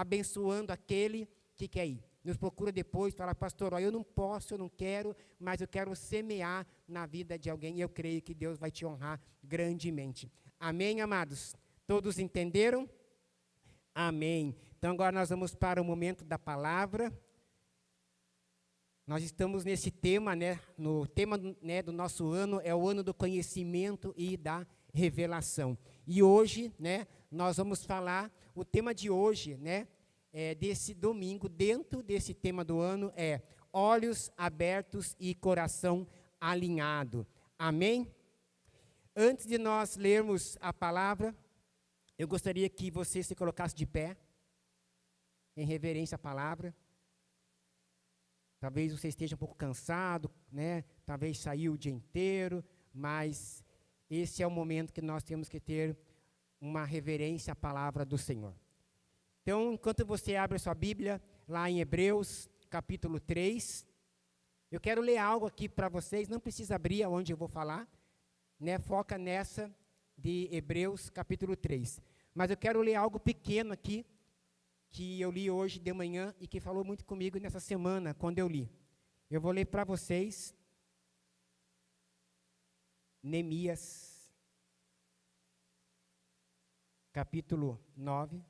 abençoando aquele que quer ir. Nos procura depois, fala, pastor, ó, eu não posso, eu não quero, mas eu quero semear na vida de alguém, e eu creio que Deus vai te honrar grandemente. Amém, amados? Todos entenderam? Amém. Então agora nós vamos para o momento da palavra. Nós estamos nesse tema, né? No tema, né, do nosso ano é o ano do conhecimento e da revelação. E hoje, né, nós vamos falar, o tema de hoje, né, desse domingo, dentro desse tema do ano, é olhos abertos e coração alinhado. Amém? Antes de nós lermos a palavra, eu gostaria que você se colocasse de pé, em reverência à palavra. Talvez você esteja um pouco cansado, né? Talvez saiu o dia inteiro, mas esse é o momento que nós temos que ter uma reverência à palavra do Senhor. Então, enquanto você abre a sua Bíblia, lá em Hebreus, capítulo 3, eu quero ler algo aqui para vocês, não precisa abrir aonde eu vou falar, né? Foca nessa de Hebreus, capítulo 3. Mas eu quero ler algo pequeno aqui, que eu li hoje de manhã e que falou muito comigo nessa semana, quando eu li. Eu vou ler para vocês, Neemias, capítulo 9.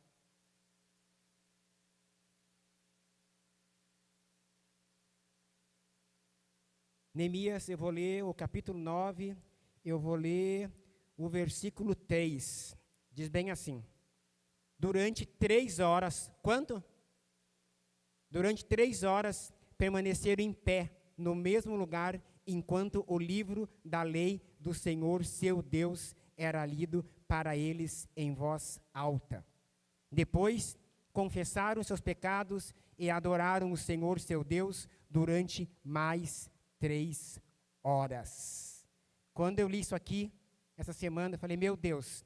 Neemias, eu vou ler o capítulo 9, eu vou ler o versículo 3. Diz bem assim: durante 3 horas, quanto? Durante 3 horas permaneceram em pé, no mesmo lugar, enquanto o livro da lei do Senhor, seu Deus, era lido para eles em voz alta. Depois, confessaram seus pecados e adoraram o Senhor, seu Deus, durante mais 3 horas. Quando eu li isso aqui, essa semana, eu falei, meu Deus,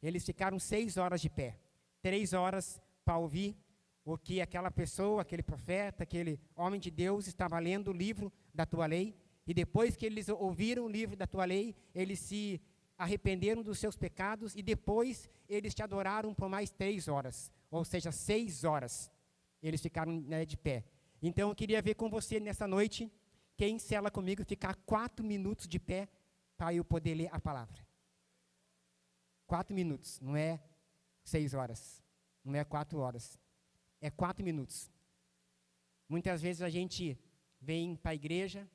eles ficaram 6 horas de pé. 3 horas para ouvir o que aquela pessoa, aquele profeta, aquele homem de Deus estava lendo o livro da tua lei, e depois que eles ouviram o livro da tua lei, eles se arrependeram dos seus pecados, e depois eles te adoraram por mais 3 horas, ou seja, 6 horas, eles ficaram, né, de pé. Então eu queria ver com você nessa noite, quem cela comigo ficar 4 minutos de pé, para eu poder ler a palavra. 4 minutos, não é 6 horas, não é 4 horas, é 4 minutos. Muitas vezes a gente vem para a igreja,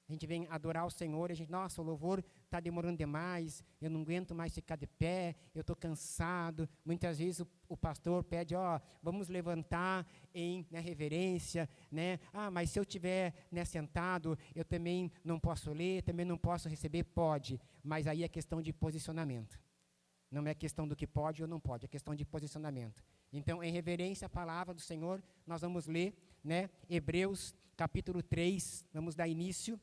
a gente vem adorar o Senhor, a gente, nossa, o louvor está demorando demais, eu não aguento mais ficar de pé, eu estou cansado. Muitas vezes o pastor pede, vamos levantar em, né, reverência, né? Mas se eu estiver, né, sentado, eu também não posso ler, também não posso receber, pode, mas aí é questão de posicionamento. Não é questão do que pode ou não pode, é questão de posicionamento. Então, em reverência à palavra do Senhor, nós vamos ler, né, Hebreus, capítulo 3, vamos dar início.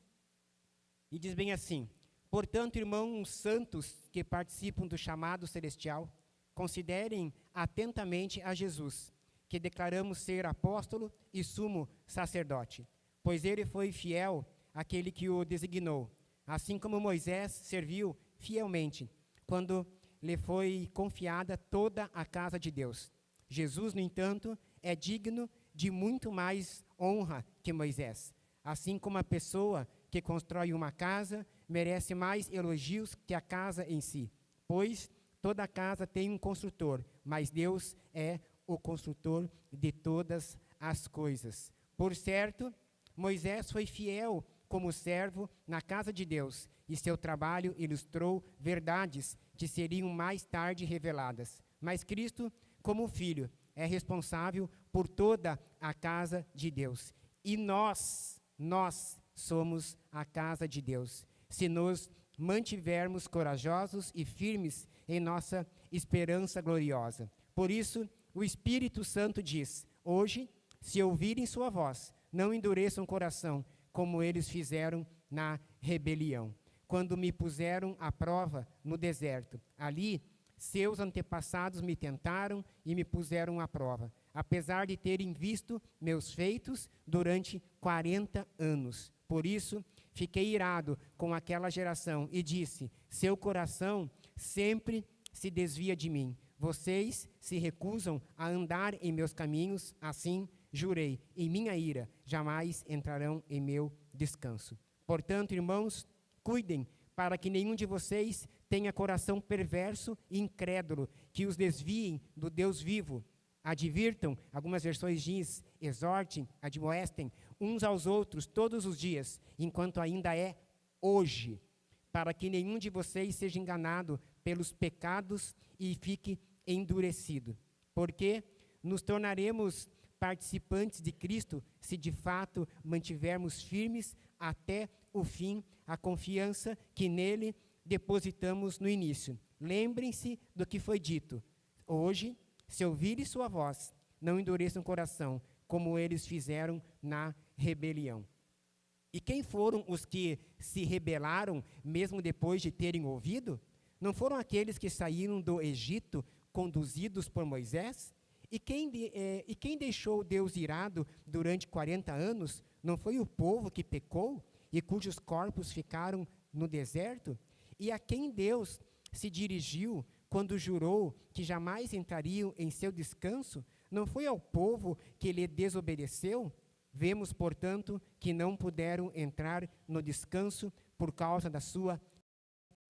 E diz bem assim: portanto, irmãos santos que participam do chamado celestial, considerem atentamente a Jesus, que declaramos ser apóstolo e sumo sacerdote, pois ele foi fiel àquele que o designou, assim como Moisés serviu fielmente, quando lhe foi confiada toda a casa de Deus. Jesus, no entanto, é digno de muito mais honra que Moisés, assim como a pessoa que constrói uma casa merece mais elogios que a casa em si, pois toda casa tem um construtor, mas Deus é o construtor de todas as coisas. Por certo, Moisés foi fiel como servo na casa de Deus, e seu trabalho ilustrou verdades que seriam mais tarde reveladas. Mas Cristo, como filho, é responsável por toda a casa de Deus. E nós somos a casa de Deus, se nos mantivermos corajosos e firmes em nossa esperança gloriosa. Por isso, o Espírito Santo diz: hoje, se ouvirem sua voz, não endureçam o coração, como eles fizeram na rebelião, quando me puseram à prova no deserto. Ali, seus antepassados me tentaram e me puseram à prova, apesar de terem visto meus feitos durante 40 anos. Por isso, fiquei irado com aquela geração e disse: seu coração sempre se desvia de mim. vocês se recusam a andar em meus caminhos, assim jurei, em minha ira, jamais entrarão em meu descanso. Portanto, irmãos, cuidem para que nenhum de vocês tenha coração perverso e incrédulo, que os desviem do Deus vivo. Advirtam, algumas versões diz, exortem, admoestem uns aos outros todos os dias, enquanto ainda é hoje, para que nenhum de vocês seja enganado pelos pecados e fique endurecido. Porque nos tornaremos participantes de Cristo se de fato mantivermos firmes até o fim a confiança que nele depositamos no início. Lembrem-se do que foi dito. Hoje, se ouvirem sua voz, não endureçam o coração, como eles fizeram na rebelião. E quem foram os que se rebelaram, mesmo depois de terem ouvido? Não foram aqueles que saíram do Egito, conduzidos por Moisés? E quem deixou Deus irado durante 40 anos? Não foi o povo que pecou e cujos corpos ficaram no deserto? E a quem Deus se dirigiu quando jurou que jamais entrariam em seu descanso? Não foi ao povo que lhe desobedeceu? Vemos, portanto, que não puderam entrar no descanso por causa da sua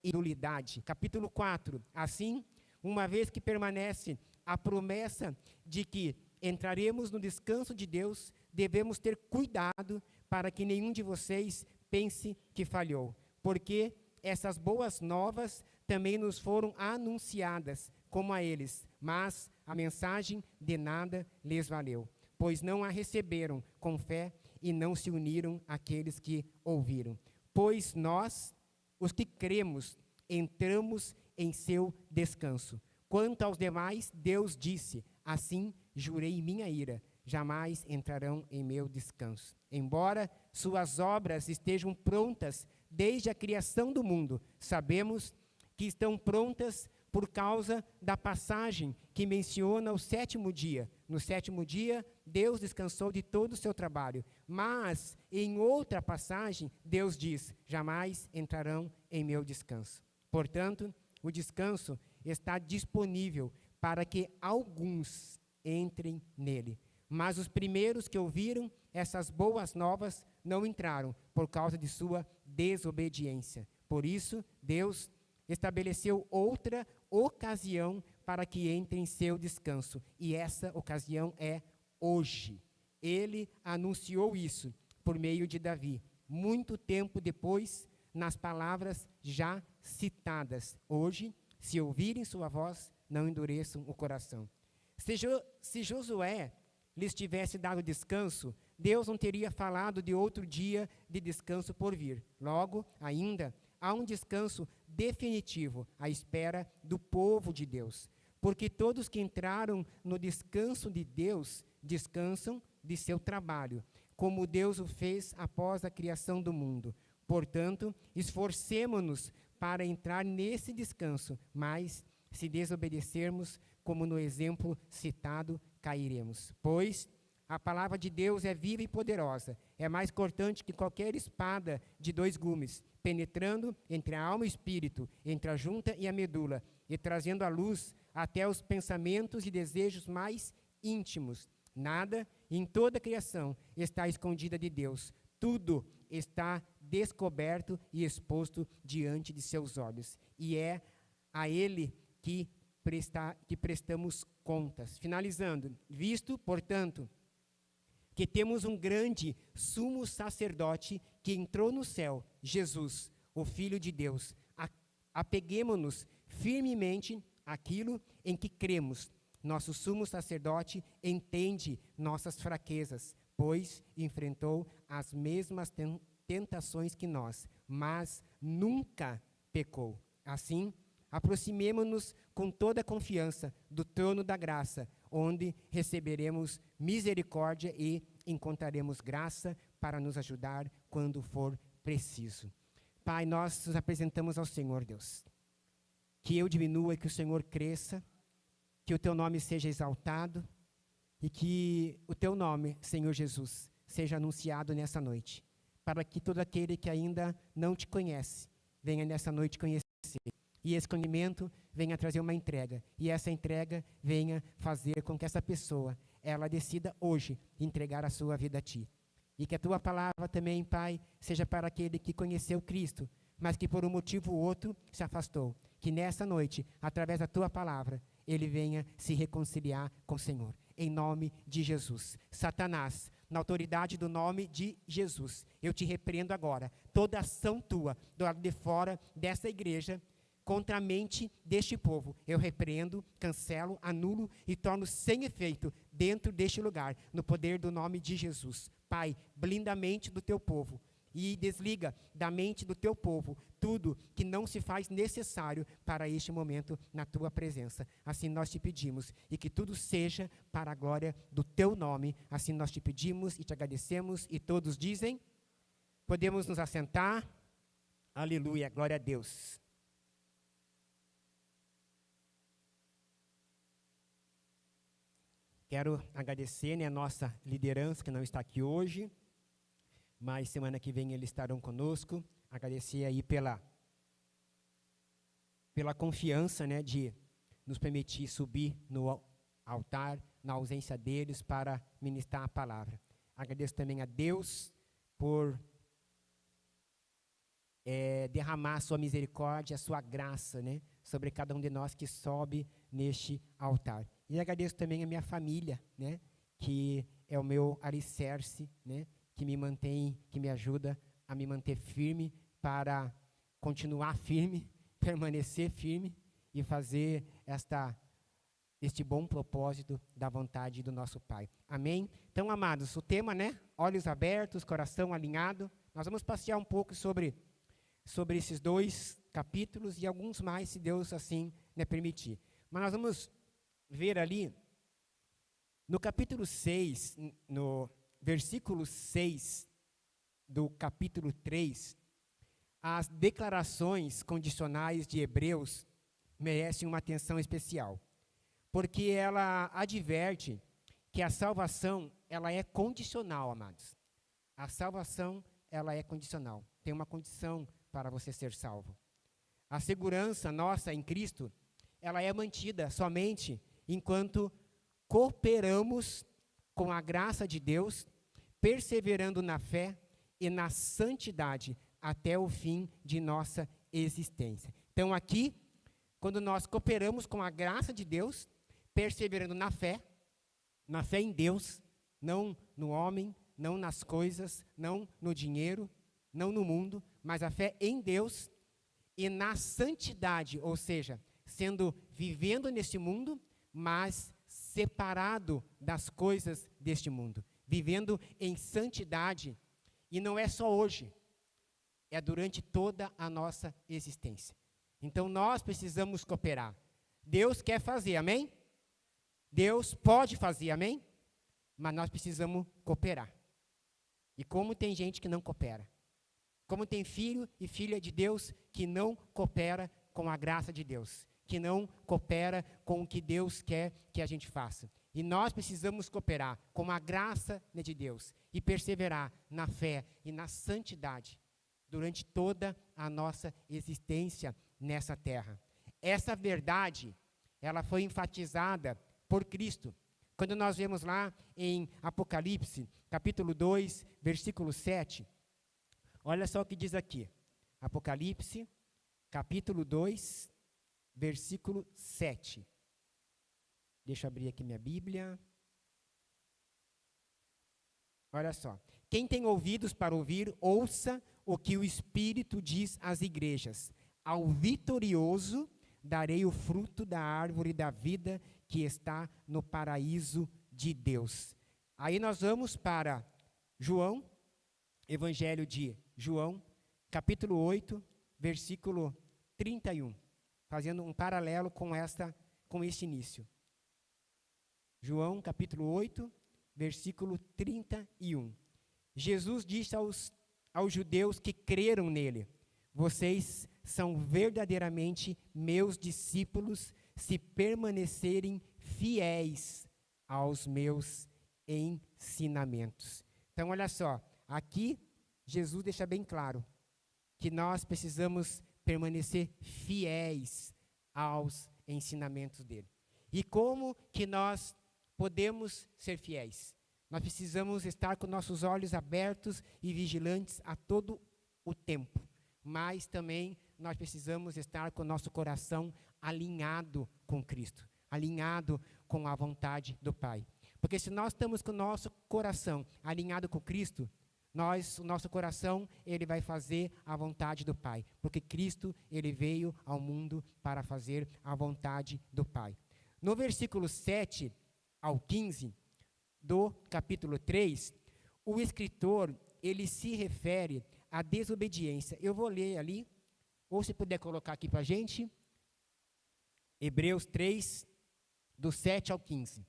incredulidade. Capítulo 4. Assim, uma vez que permanece a promessa de que entraremos no descanso de Deus, devemos ter cuidado para que nenhum de vocês pense que falhou, porque essas boas novas também nos foram anunciadas, como a eles, mas a mensagem de nada lhes valeu, pois não a receberam com fé e não se uniram àqueles que ouviram. Pois nós, os que cremos, entramos em seu descanso. Quanto aos demais, Deus disse, assim jurei em minha ira, jamais entrarão em meu descanso. Embora suas obras estejam prontas desde a criação do mundo, sabemos que estão prontas por causa da passagem que menciona o sétimo dia. No sétimo dia, Deus descansou de todo o seu trabalho. Mas, em outra passagem, Deus diz, jamais entrarão em meu descanso. Portanto, o descanso está disponível para que alguns entrem nele. Mas os primeiros que ouviram essas boas novas não entraram por causa de sua desobediência. Por isso, Deus estabeleceu outra ocasião para que entre em seu descanso. E essa ocasião é hoje. Ele anunciou isso por meio de Davi, muito tempo depois, nas palavras já citadas. Hoje, se ouvirem sua voz, não endureçam o coração. Se Josué lhes tivesse dado descanso, Deus não teria falado de outro dia de descanso por vir. Logo, ainda, há um descanso definitivo à espera do povo de Deus. Porque todos que entraram no descanso de Deus, descansam de seu trabalho, como Deus o fez após a criação do mundo. Portanto, esforcemo-nos para entrar nesse descanso, mas, se desobedecermos, como no exemplo citado, cairemos. Pois a palavra de Deus é viva e poderosa, é mais cortante que qualquer espada de 2 gumes, penetrando entre a alma e o espírito, entre a junta e a medula, e trazendo à luz até os pensamentos e desejos mais íntimos. Nada em toda a criação está escondida de Deus. Tudo está descoberto e exposto diante de seus olhos. E é a Ele que prestamos contas. Finalizando, visto, portanto, que temos um grande sumo sacerdote que entrou no céu, Jesus, o Filho de Deus, apeguemo-nos firmemente àquilo em que cremos. Nosso sumo sacerdote entende nossas fraquezas, pois enfrentou as mesmas tentações que nós, mas nunca pecou. Assim, aproximemo-nos com toda a confiança do trono da graça, onde receberemos misericórdia e encontraremos graça para nos ajudar quando for preciso. Pai, nós nos apresentamos ao Senhor, Deus. Que eu diminua e que o Senhor cresça, que o Teu nome seja exaltado e que o Teu nome, Senhor Jesus, seja anunciado nessa noite, para que todo aquele que ainda não Te conhece, venha nessa noite conhecer e esse conhecimento venha trazer uma entrega, e essa entrega venha fazer com que essa pessoa, ela decida hoje entregar a sua vida a Ti. E que a Tua palavra também, Pai, seja para aquele que conheceu Cristo, mas que por um motivo ou outro se afastou. Que nessa noite, através da Tua palavra, ele venha se reconciliar com o Senhor. Em nome de Jesus. Satanás, na autoridade do nome de Jesus, eu te repreendo agora. Toda ação tua, do lado de fora dessa igreja, contra a mente deste povo, eu repreendo, cancelo, anulo e torno sem efeito dentro deste lugar, no poder do nome de Jesus. Pai, blinda a mente do teu povo e desliga da mente do teu povo tudo que não se faz necessário para este momento na tua presença. Assim nós te pedimos, e que tudo seja para a glória do teu nome. Assim nós te pedimos e te agradecemos, e todos dizem, podemos nos assentar. Aleluia, glória a Deus. Quero agradecer, a nossa liderança que não está aqui hoje, mas semana que vem eles estarão conosco. Agradecer aí pela confiança, de nos permitir subir no altar, na ausência deles, para ministrar a palavra. Agradeço também a Deus por derramar a sua misericórdia, a sua graça, sobre cada um de nós que sobe neste altar. E agradeço também a minha família, que é o meu alicerce, que me mantém, que me ajuda a me manter firme, para continuar firme, permanecer firme e fazer este bom propósito da vontade do nosso Pai. Amém? Então, amados, o tema, olhos abertos, coração alinhado. Nós vamos passear um pouco sobre esses 2 capítulos e alguns mais, se Deus assim permitir. Mas nós vamos ver ali, no capítulo 6, no versículo 6 do capítulo 3, as declarações condicionais de Hebreus merecem uma atenção especial, porque ela adverte que a salvação, ela é condicional, amados. A salvação, ela é condicional. Tem uma condição para você ser salvo. A segurança nossa em Cristo, ela é mantida somente enquanto cooperamos com a graça de Deus, perseverando na fé e na santidade até o fim de nossa existência. Então aqui, quando nós cooperamos com a graça de Deus, perseverando na fé em Deus, não no homem, não nas coisas, não no dinheiro, não no mundo, mas a fé em Deus e na santidade, ou seja, vivendo neste mundo, mas separado das coisas deste mundo, vivendo em santidade, e não é só hoje, é durante toda a nossa existência. Então nós precisamos cooperar. Deus quer fazer, amém? Deus pode fazer, amém? Mas nós precisamos cooperar. E como tem gente que não coopera? Como tem filho e filha de Deus que não coopera com a graça de Deus, que não coopera com o que Deus quer que a gente faça. E nós precisamos cooperar com a graça de Deus e perseverar na fé e na santidade durante toda a nossa existência nessa terra. Essa verdade, ela foi enfatizada por Cristo. Quando nós vemos lá em Apocalipse, capítulo 2, versículo 7, olha só o que diz aqui. Apocalipse, capítulo 2, versículo 7. Deixa eu abrir aqui minha Bíblia. Olha só. Quem tem ouvidos para ouvir, ouça o que o Espírito diz às igrejas. Ao vitorioso darei o fruto da árvore da vida que está no paraíso de Deus. Aí nós vamos para João, Evangelho de João, capítulo 8, versículo 31, fazendo um paralelo com este início. João, capítulo 8, versículo 31. Jesus disse aos judeus que creram nele: vocês são verdadeiramente meus discípulos se permanecerem fiéis aos meus ensinamentos. Então, olha só, aqui Jesus deixa bem claro que nós precisamos permanecer fiéis aos ensinamentos dele. E como que nós podemos ser fiéis? Nós precisamos estar com nossos olhos abertos e vigilantes a todo o tempo. Mas também nós precisamos estar com o nosso coração alinhado com Cristo, alinhado com a vontade do Pai. Porque se nós estamos com o nosso coração alinhado com Cristo, o nosso coração, ele vai fazer a vontade do Pai. Porque Cristo, ele veio ao mundo para fazer a vontade do Pai. No versículo 7 ao 15 do capítulo 3, o escritor, ele se refere à desobediência. Eu vou ler ali, ou se puder colocar aqui para a gente, Hebreus 3, do 7 ao 15.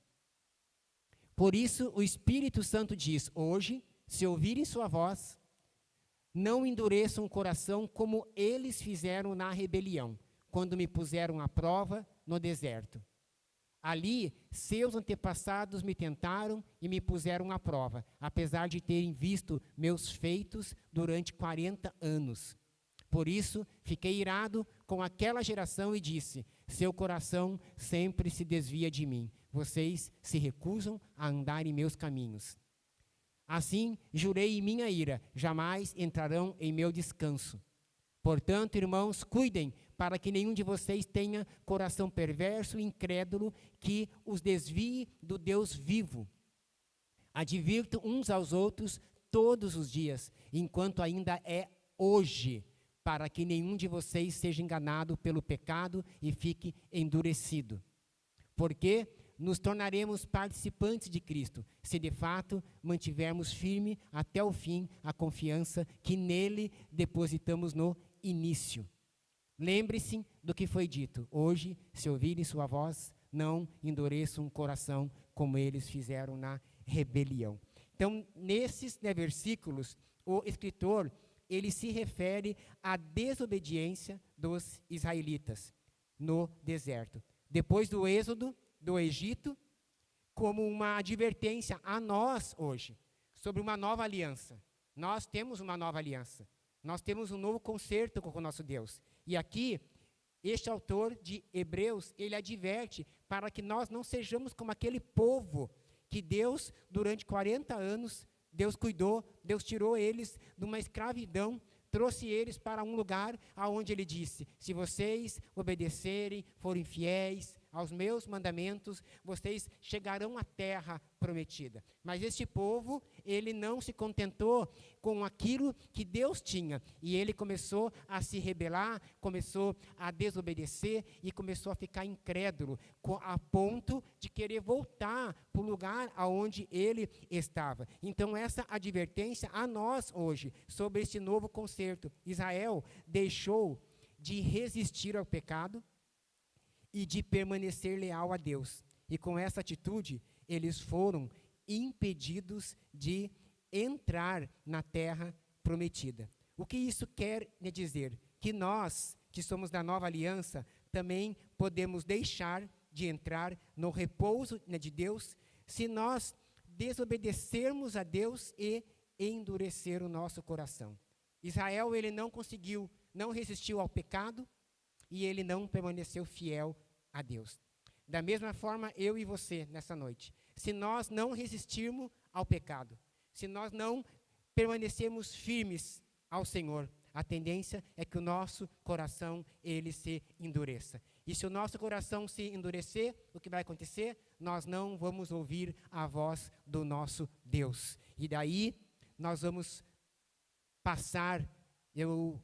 Por isso, o Espírito Santo diz, hoje, se ouvirem sua voz, não endureçam o coração como eles fizeram na rebelião, quando me puseram à prova no deserto. Ali, seus antepassados me tentaram e me puseram à prova, apesar de terem visto meus feitos durante 40 anos. Por isso, fiquei irado com aquela geração e disse, seu coração sempre se desvia de mim. Vocês se recusam a andar em meus caminhos. Assim, jurei em minha ira, jamais entrarão em meu descanso. Portanto, irmãos, cuidem para que nenhum de vocês tenha coração perverso e incrédulo que os desvie do Deus vivo. Advirtam uns aos outros todos os dias, enquanto ainda é hoje, para que nenhum de vocês seja enganado pelo pecado e fique endurecido. Porque nos tornaremos participantes de Cristo, se de fato mantivermos firme até o fim a confiança que nele depositamos no início. Lembre-se do que foi dito. Hoje, se ouvirem sua voz, não endureçam o coração como eles fizeram na rebelião. Então, nesses versículos, o escritor, ele se refere à desobediência dos israelitas no deserto. Depois do êxodo do Egito, como uma advertência a nós hoje, sobre uma nova aliança. Nós temos uma nova aliança. Nós temos um novo concerto com o nosso Deus. E aqui, este autor de Hebreus, ele adverte para que nós não sejamos como aquele povo que Deus, durante 40 anos, Deus cuidou, Deus tirou eles de uma escravidão, trouxe eles para um lugar aonde ele disse, se vocês obedecerem, forem fiéis aos meus mandamentos, vocês chegarão à terra prometida. Mas este povo, ele não se contentou com aquilo que Deus tinha. E ele começou a se rebelar, começou a desobedecer e começou a ficar incrédulo, a ponto de querer voltar para o lugar aonde ele estava. Então, essa advertência a nós hoje, sobre este novo concerto. Israel deixou de resistir ao pecado e de permanecer leal a Deus. E com essa atitude, eles foram impedidos de entrar na terra prometida. O que isso quer dizer? Que nós, que somos da nova aliança, também podemos deixar de entrar no repouso de Deus, se nós desobedecermos a Deus e endurecer o nosso coração. Israel, ele não conseguiu, não resistiu ao pecado, e ele não permaneceu fiel a Deus. Da mesma forma, eu e você, nessa noite, se nós não resistirmos ao pecado, se nós não permanecermos firmes ao Senhor, a tendência é que o nosso coração, ele se endureça. E se o nosso coração se endurecer, o que vai acontecer? Nós não vamos ouvir a voz do nosso Deus. E daí, nós vamos passar, eu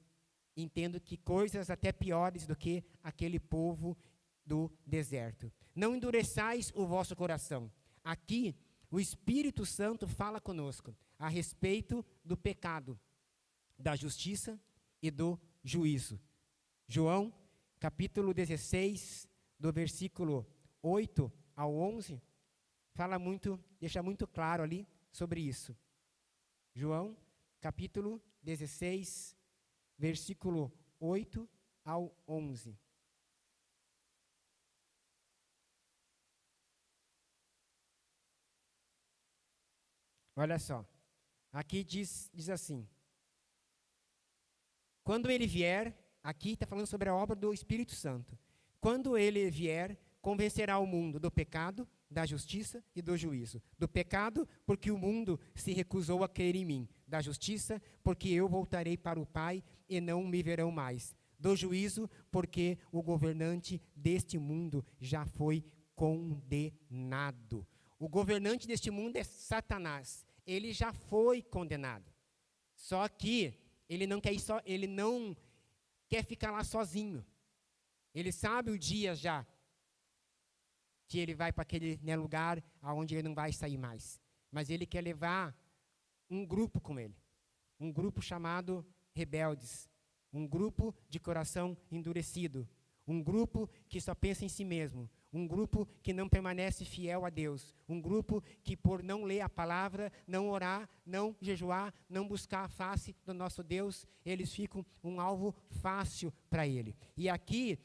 entendo que coisas até piores do que aquele povo do deserto. Não endureçais o vosso coração. Aqui, o Espírito Santo fala conosco a respeito do pecado, da justiça e do juízo. João, capítulo 16, do versículo 8 ao 11, fala muito, deixa muito claro ali sobre isso. João, capítulo 16, versículo 8 ao 11. Olha só, aqui diz assim, quando ele vier, aqui está falando sobre a obra do Espírito Santo. Quando ele vier, convencerá o mundo do pecado, da justiça e do juízo. Do pecado, porque o mundo se recusou a crer em mim. Da justiça, porque eu voltarei para o Pai e não me verão mais. Do juízo, porque o governante deste mundo já foi condenado. O governante deste mundo é Satanás. Ele já foi condenado. Só que ele não quer ficar lá sozinho. Ele sabe o dia já que ele vai para aquele lugar onde ele não vai sair mais. Mas ele quer levar um grupo com ele. Um grupo chamado rebeldes. Um grupo de coração endurecido. Um grupo que só pensa em si mesmo. Um grupo que não permanece fiel a Deus. Um grupo que, por não ler a palavra, não orar, não jejuar, não buscar a face do nosso Deus, eles ficam um alvo fácil para ele. E aqui,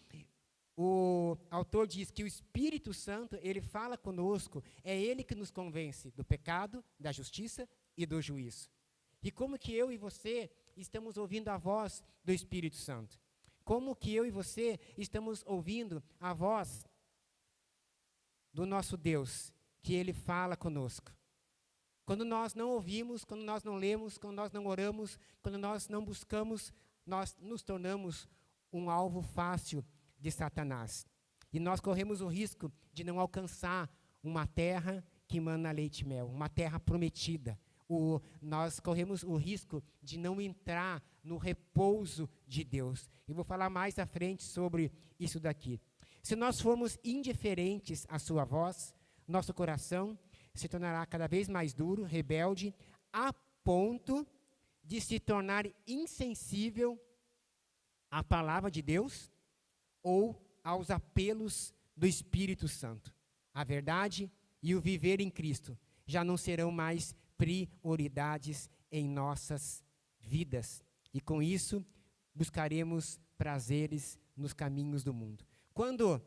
o autor diz que o Espírito Santo, ele fala conosco, é ele que nos convence do pecado, da justiça e do juízo. E como que eu e você estamos ouvindo a voz do Espírito Santo? Como que eu e você estamos ouvindo a voz do nosso Deus, que ele fala conosco? Quando nós não ouvimos, quando nós não lemos, quando nós não oramos, quando nós não buscamos, nós nos tornamos um alvo fácil de Satanás. E nós corremos o risco de não alcançar uma terra que emana leite e mel, uma terra prometida. Nós corremos o risco de não entrar no repouso de Deus. E vou falar mais à frente sobre isso daqui. Se nós formos indiferentes à sua voz, nosso coração se tornará cada vez mais duro, rebelde, a ponto de se tornar insensível à palavra de Deus ou aos apelos do Espírito Santo. A verdade e o viver em Cristo já não serão mais prioridades em nossas vidas. E com isso, buscaremos prazeres nos caminhos do mundo. Quando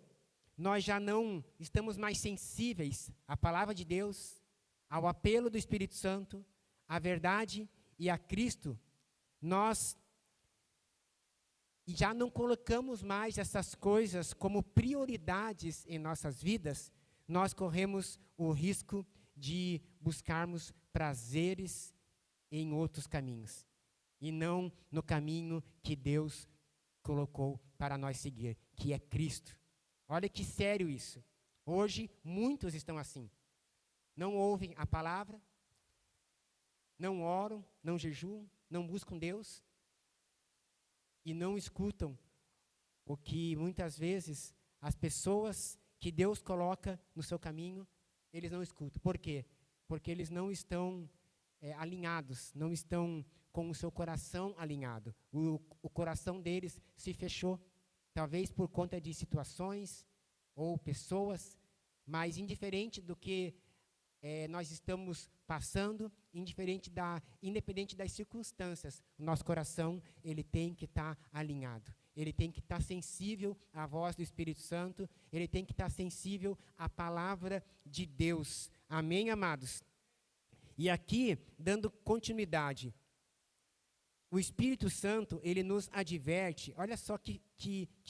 nós já não estamos mais sensíveis à palavra de Deus, ao apelo do Espírito Santo, à verdade e a Cristo, nós já não colocamos mais essas coisas como prioridades em nossas vidas, nós corremos o risco de buscarmos prazeres em outros caminhos, e não no caminho que Deus colocou para nós seguir, que é Cristo. Olha que sério isso. Hoje, muitos estão assim. Não ouvem a palavra, não oram, não jejuam, não buscam Deus, e não escutam o que muitas vezes as pessoas que Deus coloca no seu caminho, eles não escutam. Por quê? Porque eles não estão alinhados, não estão com o seu coração alinhado. O coração deles se fechou, talvez por conta de situações ou pessoas, mas indiferente do que nós estamos passando, independente das circunstâncias, o nosso coração, ele tem que estar alinhado. Ele tem que estar sensível à voz do Espírito Santo, ele tem que estar sensível à palavra de Deus. Amém, amados? E aqui, dando continuidade, o Espírito Santo, ele nos adverte, olha só que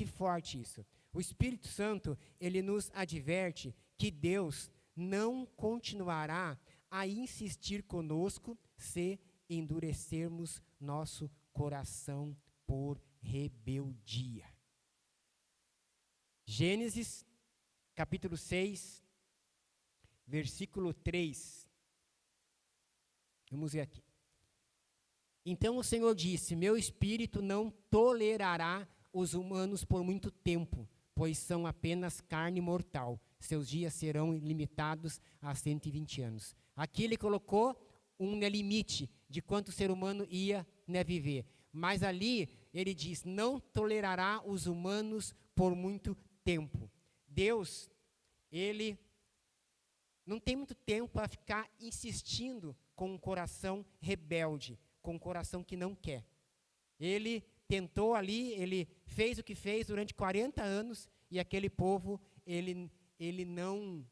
forte isso. O Espírito Santo, ele nos adverte que Deus não continuará a insistir conosco se endurecermos nosso coração por rebeldia. Gênesis, capítulo 6, versículo 3. Vamos ver aqui. Então o Senhor disse: meu espírito não tolerará os humanos por muito tempo, pois são apenas carne mortal. Seus dias serão limitados a 120 anos. Aqui ele colocou um limite de quanto o ser humano ia viver. Mas ali ele diz: não tolerará os humanos por muito tempo. Deus, ele não tem muito tempo para ficar insistindo com um coração rebelde, com um coração que não quer. Ele tentou ali, ele fez o que fez durante 40 anos e aquele povo, ele não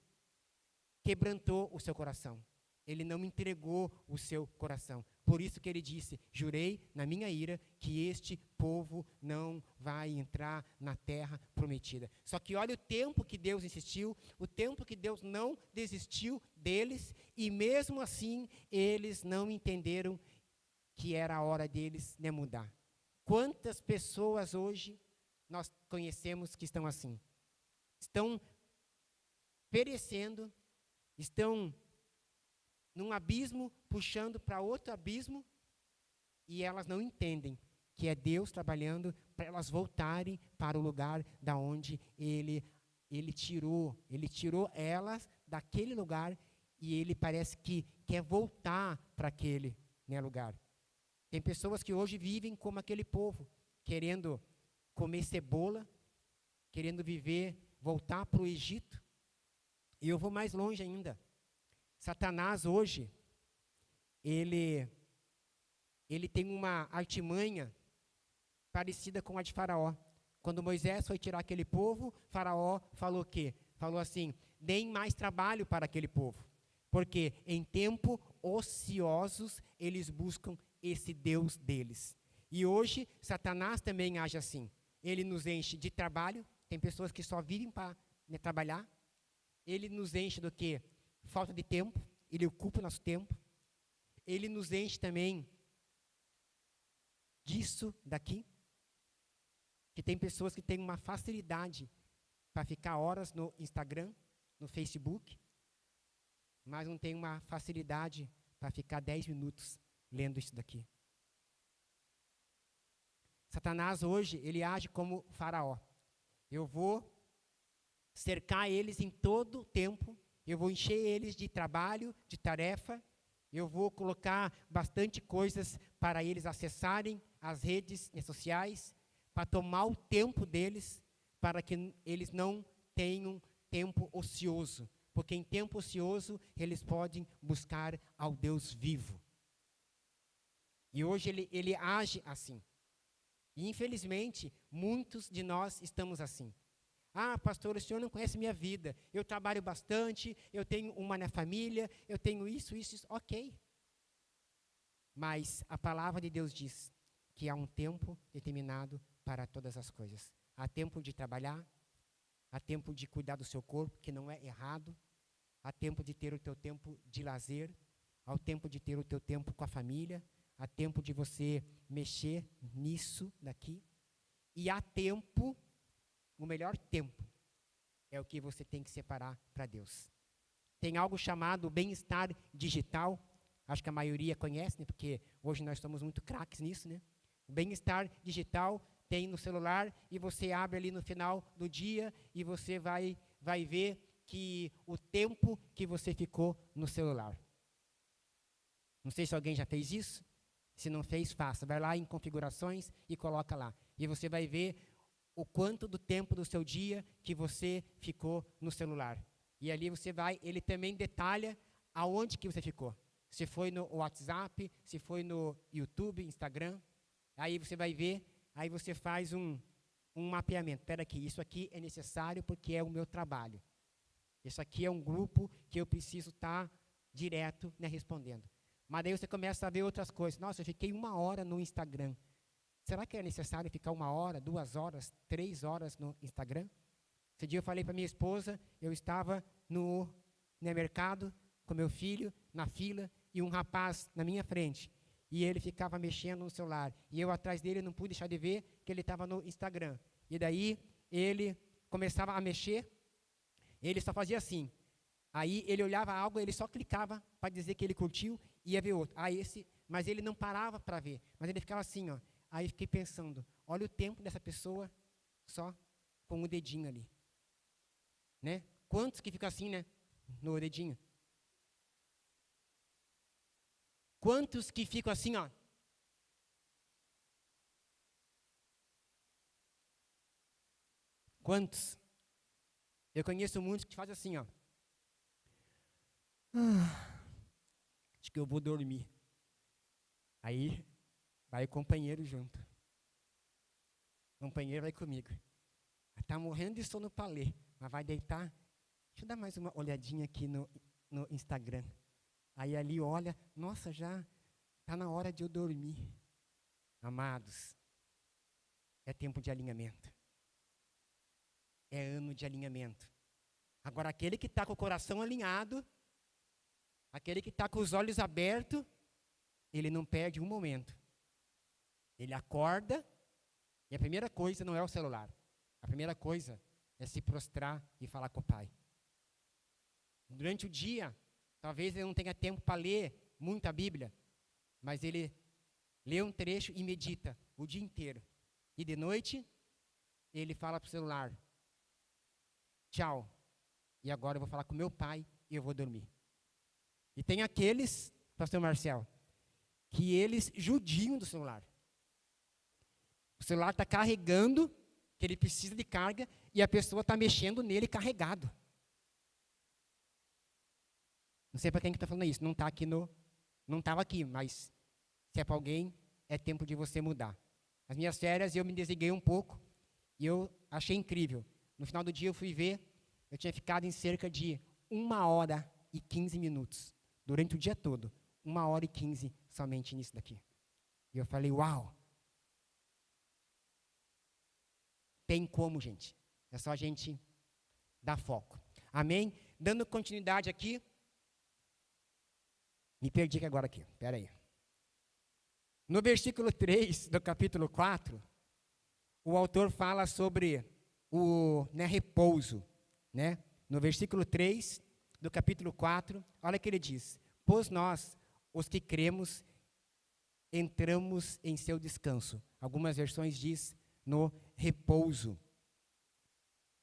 quebrantou o seu coração. Ele não entregou o seu coração. Por isso que ele disse: jurei na minha ira que este povo não vai entrar na terra prometida. Só que olha o tempo que Deus insistiu, o tempo que Deus não desistiu deles, e mesmo assim eles não entenderam que era a hora deles mudar. Quantas pessoas hoje nós conhecemos que estão assim? Estão perecendo, estão num abismo, puxando para outro abismo, e elas não entendem que é Deus trabalhando para elas voltarem para o lugar da onde Ele tirou elas daquele lugar, e Ele parece que quer voltar para aquele lugar. Tem pessoas que hoje vivem como aquele povo, querendo comer cebola, querendo voltar para o Egito. E eu vou mais longe ainda. Satanás hoje, ele tem uma artimanha parecida com a de Faraó. Quando Moisés foi tirar aquele povo, Faraó falou o quê? Falou assim: deem mais trabalho para aquele povo, porque em tempo ociosos eles buscam esse Deus deles. E hoje, Satanás também age assim. Ele nos enche de trabalho, tem pessoas que só vivem para trabalhar. Ele nos enche do quê? Falta de tempo, ele ocupa o nosso tempo. Ele nos enche também disso daqui, que tem pessoas que têm uma facilidade para ficar horas no Instagram, no Facebook, mas não tem uma facilidade para ficar 10 minutos lendo isso daqui. Satanás hoje, ele age como Faraó. Eu vou cercar eles em todo o tempo, eu vou encher eles de trabalho, de tarefa, eu vou colocar bastante coisas para eles acessarem as redes sociais, para tomar o tempo deles, para que eles não tenham tempo ocioso, porque em tempo ocioso eles podem buscar ao Deus vivo. E hoje ele age assim. E infelizmente, muitos de nós estamos assim. Ah, pastor, o senhor não conhece minha vida. Eu trabalho bastante, eu tenho uma na família, eu tenho isso. Ok. Mas a palavra de Deus diz que há um tempo determinado para todas as coisas. Há tempo de trabalhar, há tempo de cuidar do seu corpo, que não é errado. Há tempo de ter o teu tempo de lazer, há o tempo de ter o teu tempo com a família, há tempo de você mexer nisso daqui. E há tempo, o melhor tempo, é o que você tem que separar para Deus. Tem algo chamado bem-estar digital, acho que a maioria conhece, né, porque hoje nós somos muito craques nisso, né? O bem-estar digital tem no celular, e você abre ali no final do dia, e você vai ver que o tempo que você ficou no celular. Não sei se alguém já fez isso. Se não fez, faça. Vai lá em configurações e coloca lá. E você vai ver o quanto do tempo do seu dia que você ficou no celular. E ali ele também detalha aonde que você ficou. Se foi no WhatsApp, se foi no YouTube, Instagram. Aí você vai ver, aí você faz um mapeamento. Espera aqui, isso aqui é necessário porque é o meu trabalho. Isso aqui é um grupo que eu preciso estar direto respondendo. Mas daí você começa a ver outras coisas. Nossa, eu fiquei 1 hora no Instagram. Será que é necessário ficar 1 hora, 2 horas, 3 horas no Instagram? Esse dia eu falei para minha esposa, eu estava no mercado com meu filho, na fila, e um rapaz na minha frente. E ele ficava mexendo no celular. E eu atrás dele não pude deixar de ver que ele estava no Instagram. E daí ele começava a mexer, ele só fazia assim. Aí ele olhava algo, ele só clicava para dizer que ele curtiu e ia ver outro. Mas ele não parava para ver. Mas ele ficava assim, ó. Aí fiquei pensando, olha o tempo dessa pessoa só com o dedinho ali. Né? Quantos que ficam assim, né? No dedinho? Quantos que ficam assim, ó? Quantos? Eu conheço muitos que fazem assim, ó. Acho que eu vou dormir. Aí vai o companheiro junto. O companheiro vai comigo. Está morrendo de sono para ler, mas vai deitar. Deixa eu dar mais uma olhadinha aqui no Instagram. Aí ali olha, nossa, já está na hora de eu dormir. Amados, é tempo de alinhamento. É ano de alinhamento. Agora, aquele que está com o coração alinhado, aquele que está com os olhos abertos, ele não perde um momento. Ele acorda, e a primeira coisa não é o celular. A primeira coisa é se prostrar e falar com o Pai. Durante o dia, talvez ele não tenha tempo para ler muito a Bíblia, mas ele lê um trecho e medita o dia inteiro. E de noite, ele fala para o celular, tchau, e agora eu vou falar com meu pai e eu vou dormir. E tem aqueles, pastor Marcel, que eles judiam do celular. O celular está carregando, que ele precisa de carga, e a pessoa está mexendo nele carregado. Não sei para quem que está falando isso, não estava aqui, mas se é para alguém, é tempo de você mudar. As minhas férias, eu me desliguei um pouco, e eu achei incrível. No final do dia eu fui ver, eu tinha ficado em cerca de 1h15, durante o dia todo, 1h15 somente nisso daqui. E eu falei, uau! Tem como, gente. É só a gente dar foco. Amém? Dando continuidade aqui. Me perdi aqui agora aqui. Espera aí. No versículo 3 do capítulo 4, o autor fala sobre o repouso. Né? No versículo 3 do capítulo 4, olha o que ele diz. Pois nós, os que cremos, entramos em seu descanso. Algumas versões diz no repouso.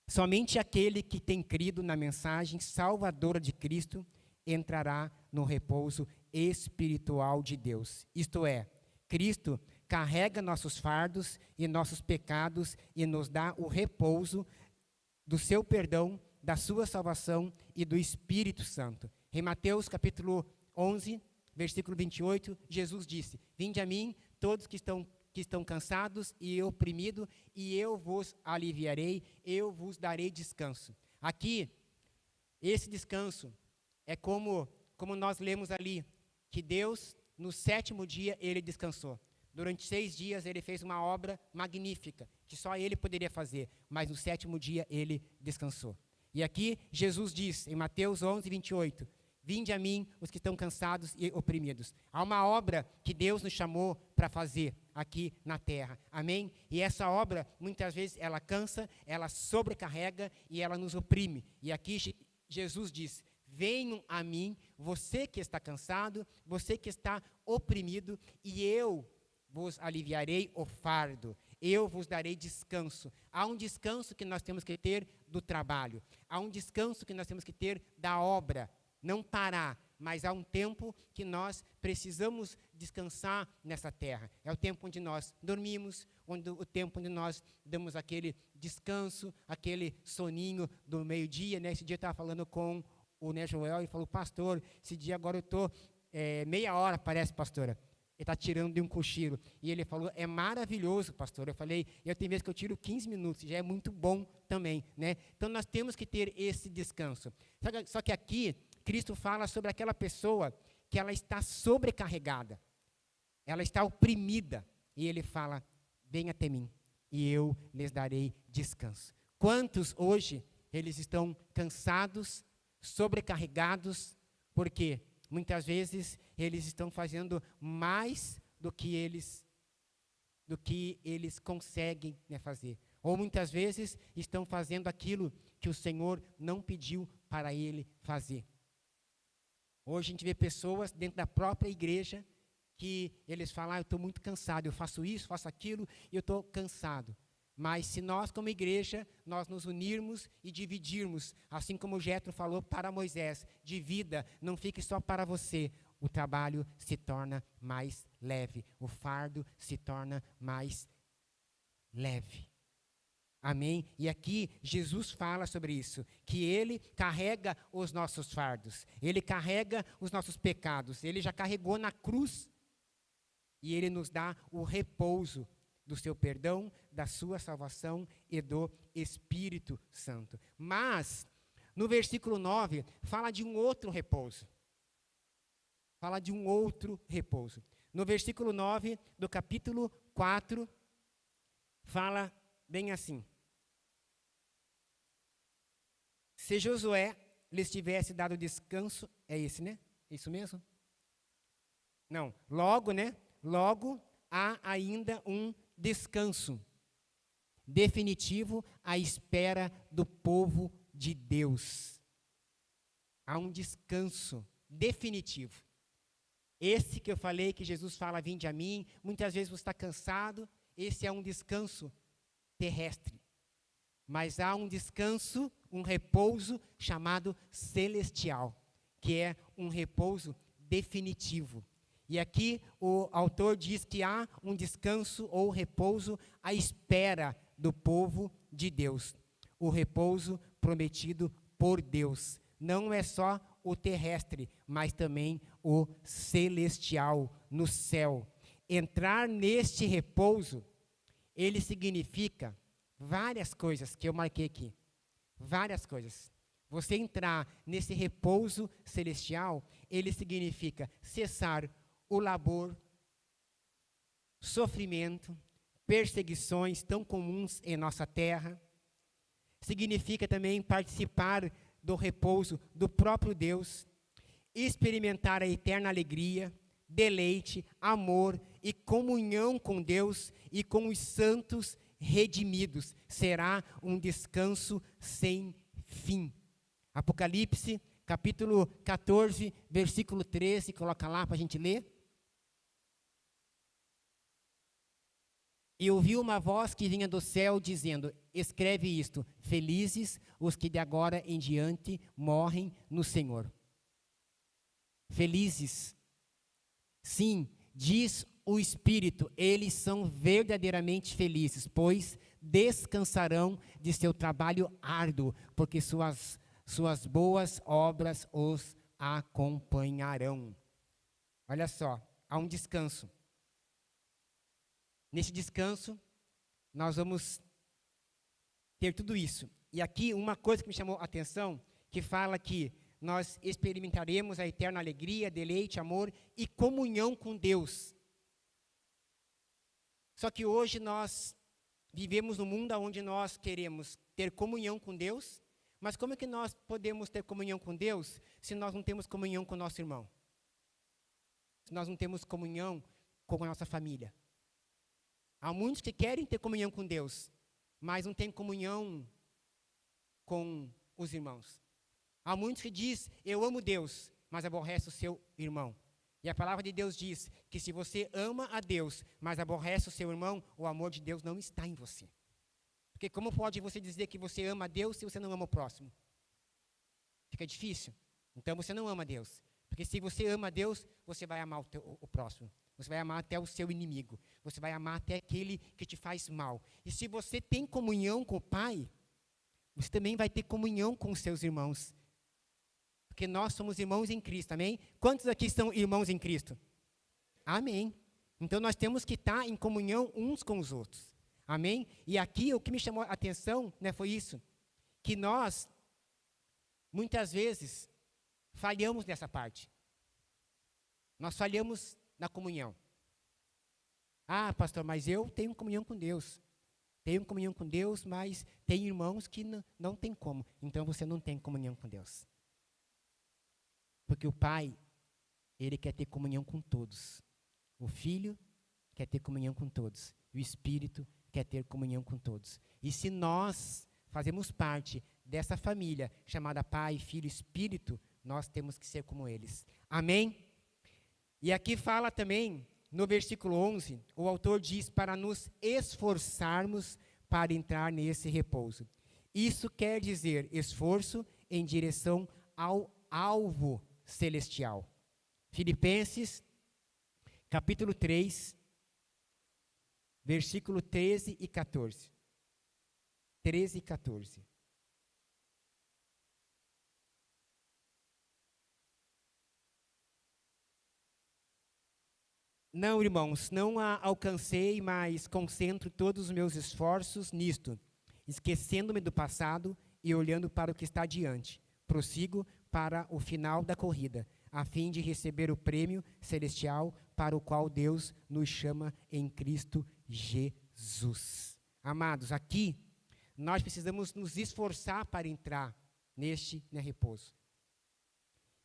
Somente aquele que tem crido na mensagem salvadora de Cristo entrará no repouso espiritual de Deus. Isto é, Cristo carrega nossos fardos e nossos pecados e nos dá o repouso do seu perdão, da sua salvação e do Espírito Santo. Em Mateus capítulo 11, versículo 28, Jesus disse, vinde a mim todos que estão cansados e oprimidos, e eu vos aliviarei, eu vos darei descanso. Aqui, esse descanso é como nós lemos ali, que Deus, no 7º dia, ele descansou. Durante 6 dias, ele fez uma obra magnífica, que só ele poderia fazer, mas no 7º dia, ele descansou. E aqui, Jesus diz, em Mateus 11, 28, vinde a mim os que estão cansados e oprimidos. Há uma obra que Deus nos chamou para fazer aqui na terra. Amém? E essa obra, muitas vezes, ela cansa, ela sobrecarrega e ela nos oprime. E aqui Jesus diz, venham a mim, você que está cansado, você que está oprimido, e eu vos aliviarei o fardo. Eu vos darei descanso. Há um descanso que nós temos que ter do trabalho. Há um descanso que nós temos que ter da obra. Não parar, mas há um tempo que nós precisamos descansar nessa terra. É o tempo onde nós dormimos, o tempo onde nós damos aquele descanso, aquele soninho do meio-dia. Né? Esse dia eu estava falando com o Joel e falou, pastor, esse dia agora eu estou meia hora, parece, pastora. Ele está tirando de um cochilo. E ele falou, é maravilhoso, pastor. Eu falei, eu tenho vezes que eu tiro 15 minutos, já é muito bom também. Né? Então nós temos que ter esse descanso. Só que aqui, Cristo fala sobre aquela pessoa que ela está sobrecarregada, ela está oprimida, e ele fala, venha até mim, e eu lhes darei descanso. Quantos hoje, eles estão cansados, sobrecarregados, porque muitas vezes eles estão fazendo mais do que eles conseguem, né, fazer. Ou muitas vezes estão fazendo aquilo que o Senhor não pediu para ele fazer. Hoje a gente vê pessoas dentro da própria igreja que eles falam, eu estou muito cansado, eu faço isso, faço aquilo, e eu estou cansado. Mas se nós, como igreja, nós nos unirmos e dividirmos, assim como o Jetro falou para Moisés, divida, não fique só para você, o trabalho se torna mais leve, o fardo se torna mais leve. Amém? E aqui Jesus fala sobre isso, que Ele carrega os nossos fardos, Ele carrega os nossos pecados, Ele já carregou na cruz, e Ele nos dá o repouso do seu perdão, da sua salvação e do Espírito Santo. Mas, no versículo 9, fala de um outro repouso. Fala de um outro repouso. No versículo 9 do capítulo 4, fala bem assim. Se Josué lhes tivesse dado descanso, é esse, né? É isso mesmo? Não, logo, né? Logo há ainda um descanso definitivo à espera do povo de Deus. Há um descanso definitivo. Esse que eu falei, que Jesus fala, vinde a mim, muitas vezes você está cansado, esse é um descanso terrestre. Mas há um descanso, um repouso chamado celestial, que é um repouso definitivo. E aqui o autor diz que há um descanso ou repouso à espera do povo de Deus. O repouso prometido por Deus. Não é só o terrestre, mas também o celestial, no céu. Entrar neste repouso, ele significa várias coisas que eu marquei aqui. Várias coisas. Você entrar nesse repouso celestial, ele significa cessar o labor, sofrimento, perseguições tão comuns em nossa terra. Significa também participar do repouso do próprio Deus, experimentar a eterna alegria, deleite, amor e comunhão com Deus e com os santos redimidos. Será um descanso sem fim. Apocalipse, capítulo 14, versículo 13, coloca lá para a gente ler. E ouvi uma voz que vinha do céu dizendo, escreve isto, felizes os que de agora em diante morrem no Senhor. Felizes. Sim, diz o Espírito, eles são verdadeiramente felizes, pois descansarão de seu trabalho árduo, porque suas boas obras os acompanharão. Olha só, há um descanso. Nesse descanso, nós vamos ter tudo isso. E aqui, uma coisa que me chamou a atenção, que fala que nós experimentaremos a eterna alegria, deleite, amor e comunhão com Deus. Só que hoje nós vivemos num mundo onde nós queremos ter comunhão com Deus, mas como é que nós podemos ter comunhão com Deus se nós não temos comunhão com o nosso irmão? Se nós não temos comunhão com a nossa família? Há muitos que querem ter comunhão com Deus, mas não têm comunhão com os irmãos. Há muitos que dizem, eu amo Deus, mas aborrece o seu irmão. E a palavra de Deus diz que se você ama a Deus, mas aborrece o seu irmão, o amor de Deus não está em você. Porque como pode você dizer que você ama a Deus se você não ama o próximo? Fica difícil. Então você não ama a Deus. Porque se você ama a Deus, você vai amar o próximo. Você vai amar até o seu inimigo. Você vai amar até aquele que te faz mal. E se você tem comunhão com o Pai, você também vai ter comunhão com os seus irmãos. Porque nós somos irmãos em Cristo, amém? Quantos aqui são irmãos em Cristo? Amém. Então nós temos que estar em comunhão uns com os outros. Amém? E aqui o que me chamou a atenção, né, foi isso. Que nós, muitas vezes, falhamos nessa parte. Nós falhamos na comunhão. Ah, pastor, mas eu tenho comunhão com Deus. Tenho comunhão com Deus, mas tem irmãos que não tem como. Então você não tem comunhão com Deus. Porque o Pai, Ele quer ter comunhão com todos. O Filho quer ter comunhão com todos. O Espírito quer ter comunhão com todos. E se nós fazemos parte dessa família chamada Pai, Filho e Espírito, nós temos que ser como eles. Amém? E aqui fala também, no versículo 11, o autor diz para nos esforçarmos para entrar nesse repouso. Isso quer dizer esforço em direção ao alvo celestial. Filipenses, capítulo 3, versículo 13 e 14. 13 e 14. Não, irmãos, não a alcancei, mas concentro todos os meus esforços nisto, esquecendo-me do passado e olhando para o que está adiante. Prossigo para o final da corrida, a fim de receber o prêmio celestial para o qual Deus nos chama em Cristo Jesus. Amados, aqui nós precisamos nos esforçar para entrar neste repouso.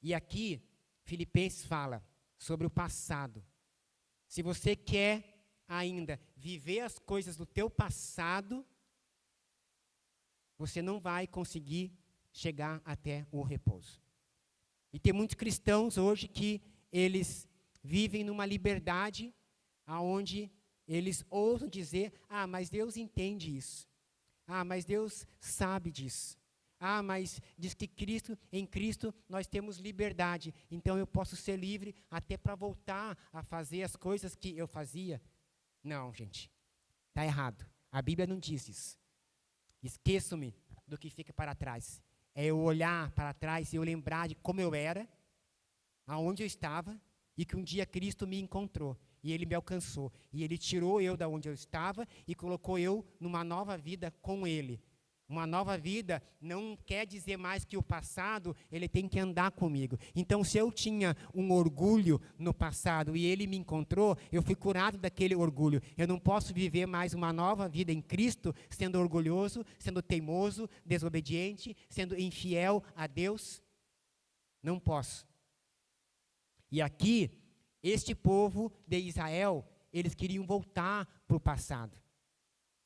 E aqui, Filipenses fala sobre o passado. Se você quer ainda viver as coisas do teu passado, você não vai conseguir chegar até o repouso. E tem muitos cristãos hoje que eles vivem numa liberdade aonde eles ousam dizer: ah, mas Deus entende isso. Ah, mas Deus sabe disso. Ah, mas diz que em Cristo nós temos liberdade, então eu posso ser livre até para voltar a fazer as coisas que eu fazia. Não, gente, está errado. A Bíblia não diz isso. Esqueço-me do que fica para trás. É eu olhar para trás e eu lembrar de como eu era, aonde eu estava, e que um dia Cristo me encontrou, e Ele me alcançou, e Ele tirou eu da onde eu estava e colocou eu numa nova vida com Ele. Uma nova vida não quer dizer mais que o passado, ele tem que andar comigo. Então, se eu tinha um orgulho no passado e ele me encontrou, eu fui curado daquele orgulho. Eu não posso viver mais uma nova vida em Cristo sendo orgulhoso, sendo teimoso, desobediente, sendo infiel a Deus. Não posso. E aqui, este povo de Israel, eles queriam voltar para o passado.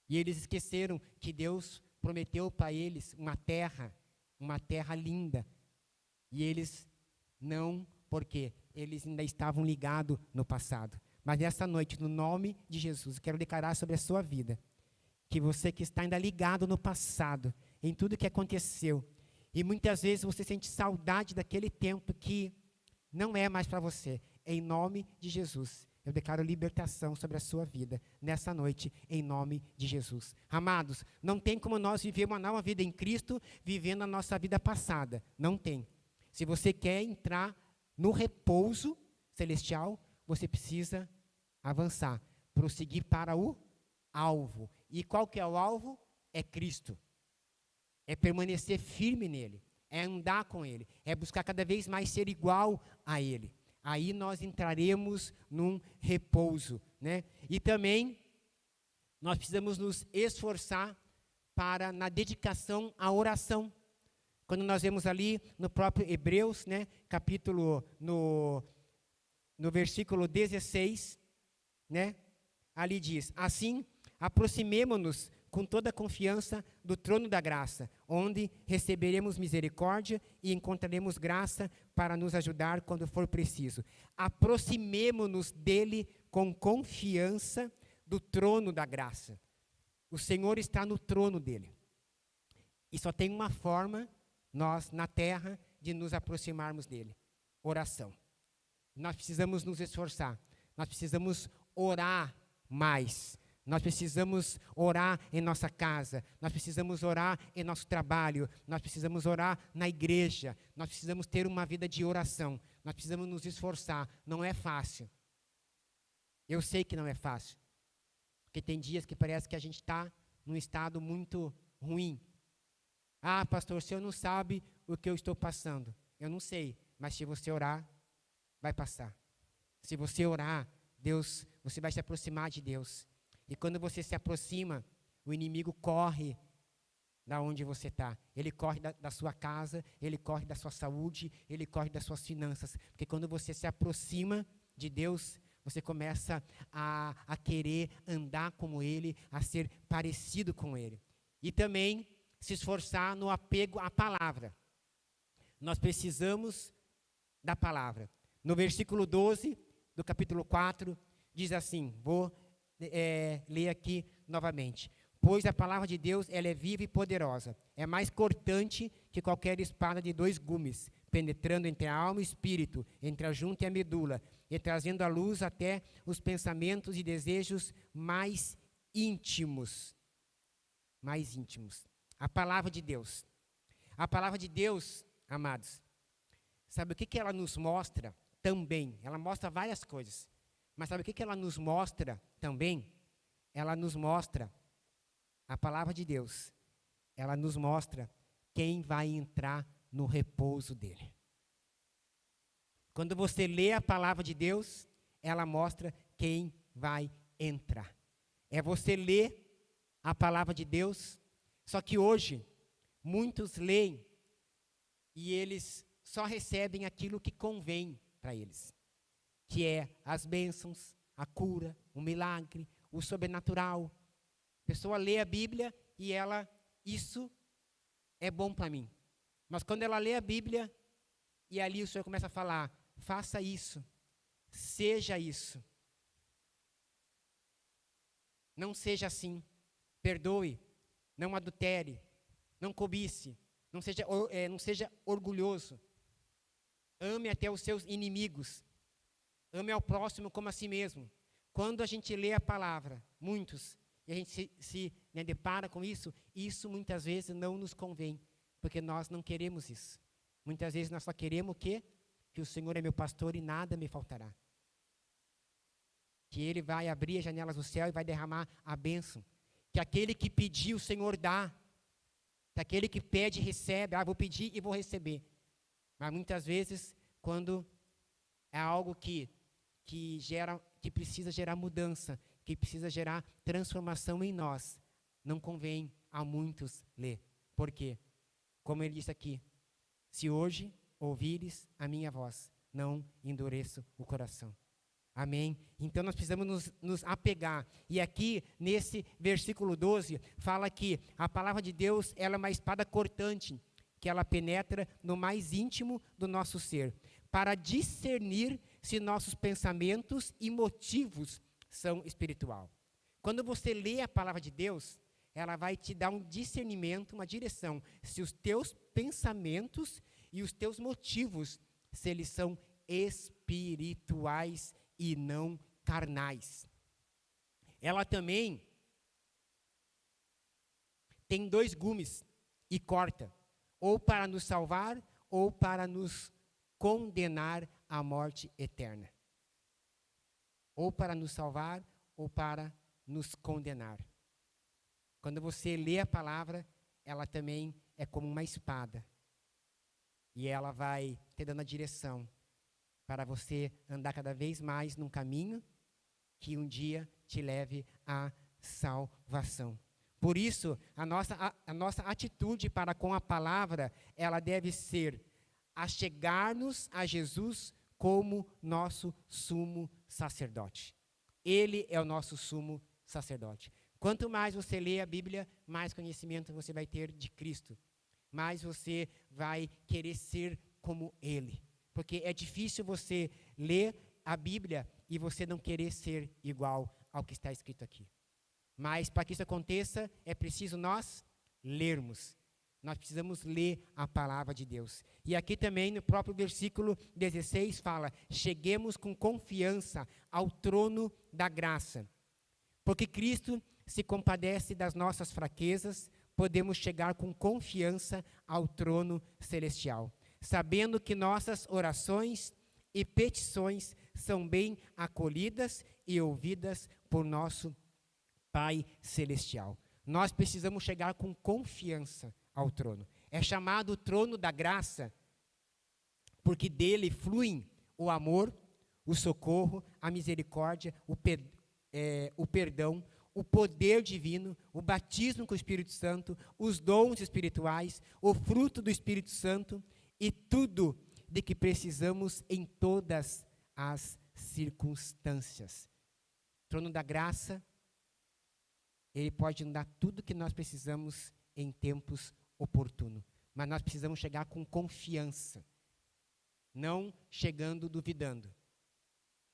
E eles esqueceram que Deus prometeu para eles uma terra linda. E eles não, porque eles ainda estavam ligados no passado. Mas nessa noite, no nome de Jesus, eu quero declarar sobre a sua vida, que você que está ainda ligado no passado, em tudo que aconteceu, e muitas vezes você sente saudade daquele tempo que não é mais para você, em nome de Jesus. Eu declaro libertação sobre a sua vida, nessa noite, em nome de Jesus. Amados, não tem como nós viver uma nova vida em Cristo, vivendo a nossa vida passada. Não tem. Se você quer entrar no repouso celestial, você precisa avançar, prosseguir para o alvo. E qual que é o alvo? É Cristo. É permanecer firme nele, é andar com ele, é buscar cada vez mais ser igual a ele. Aí nós entraremos num repouso, né? E também nós precisamos nos esforçar na dedicação à oração. Quando nós vemos ali no próprio Hebreus, né, capítulo, no versículo 16, né, ali diz: assim, aproximemo-nos com toda a confiança do trono da graça, onde receberemos misericórdia e encontraremos graça para nos ajudar quando for preciso. Aproximemo-nos dele com confiança do trono da graça. O Senhor está no trono dele. E só tem uma forma, nós, na terra, de nos aproximarmos dele: oração. Nós precisamos nos esforçar, nós precisamos orar mais. Nós precisamos orar em nossa casa, nós precisamos orar em nosso trabalho, nós precisamos orar na igreja, nós precisamos ter uma vida de oração, nós precisamos nos esforçar. Não é fácil. Eu sei que não é fácil, porque tem dias que parece que a gente está num estado muito ruim. Ah, pastor, o senhor não sabe o que eu estou passando. Eu não sei, mas se você orar, vai passar. Se você orar, você vai se aproximar de Deus. E quando você se aproxima, o inimigo corre da onde você está. Ele corre da sua casa, ele corre da sua saúde, ele corre das suas finanças. Porque quando você se aproxima de Deus, você começa a querer andar como Ele, a ser parecido com Ele. E também se esforçar no apego à palavra. Nós precisamos da palavra. No versículo 12 do capítulo 4, diz assim, vou ler aqui novamente. Pois a palavra de Deus, ela é viva e poderosa, é mais cortante que qualquer espada de 2 gumes, penetrando entre a alma e o espírito, entre a junta e a medula, e trazendo à luz até os pensamentos e desejos mais íntimos. Mais íntimos. A palavra de Deus. A palavra de Deus, amados, sabe o que ela nos mostra também? Ela mostra várias coisas. Mas sabe o que ela nos mostra também? Ela nos mostra, a palavra de Deus, ela nos mostra quem vai entrar no repouso dele. Quando você lê a palavra de Deus, ela mostra quem vai entrar. É você ler a palavra de Deus, só que hoje, muitos leem e eles só recebem aquilo que convém para eles, que é as bênçãos, a cura, o milagre, o sobrenatural. A pessoa lê a Bíblia e isso é bom para mim. Mas quando ela lê a Bíblia, e ali o Senhor começa a falar, faça isso, seja isso. Não seja assim, perdoe, não adultere, não cobice, não seja orgulhoso. Ame até os seus inimigos, ame ao próximo como a si mesmo. Quando a gente lê a palavra, e a gente se depara com isso muitas vezes não nos convém, porque nós não queremos isso. Muitas vezes nós só queremos o quê? Que o Senhor é meu pastor e nada me faltará. Que Ele vai abrir as janelas do céu e vai derramar a bênção. Que aquele que pedir, o Senhor dá. Que aquele que pede, recebe. Vou pedir e vou receber. Mas muitas vezes, quando é algo que precisa gerar mudança, que precisa gerar transformação em nós, não convém a muitos ler. Por quê? Como ele disse aqui, se hoje ouvires a minha voz, não endureço o coração. Amém? Então nós precisamos nos apegar. E aqui, nesse versículo 12, fala que a palavra de Deus ela é uma espada cortante, que ela penetra no mais íntimo do nosso ser, para discernir se nossos pensamentos e motivos são espiritual. Quando você lê a palavra de Deus, ela vai te dar um discernimento, uma direção, se os teus pensamentos e os teus motivos, se eles são espirituais e não carnais. Ela também tem 2 gumes e corta, ou para nos salvar, ou para nos condenar à morte eterna. Ou para nos salvar, ou para nos condenar. Quando você lê a palavra, ela também é como uma espada. E ela vai te dando a direção para você andar cada vez mais num caminho que um dia te leve à salvação. Por isso, a nossa atitude para com a palavra, ela deve ser achegar-nos a Jesus como nosso sumo sacerdote. Ele é o nosso sumo sacerdote. Quanto mais você lê a Bíblia, mais conhecimento você vai ter de Cristo. Mais você vai querer ser como Ele. Porque é difícil você ler a Bíblia e você não querer ser igual ao que está escrito aqui. Mas para que isso aconteça, é preciso nós lermos. Nós precisamos ler a palavra de Deus. E aqui também no próprio versículo 16 fala, cheguemos com confiança ao trono da graça. Porque Cristo se compadece das nossas fraquezas, podemos chegar com confiança ao trono celestial, sabendo que nossas orações e petições são bem acolhidas e ouvidas por nosso Pai Celestial. Nós precisamos chegar com confiança ao trono. É chamado o trono da graça, porque dele fluem o amor, o socorro, a misericórdia, o perdão, o poder divino, o batismo com o Espírito Santo, os dons espirituais, o fruto do Espírito Santo e tudo de que precisamos em todas as circunstâncias. O trono da graça, ele pode nos dar tudo que nós precisamos em tempos oportunos. Mas nós precisamos chegar com confiança, não chegando duvidando,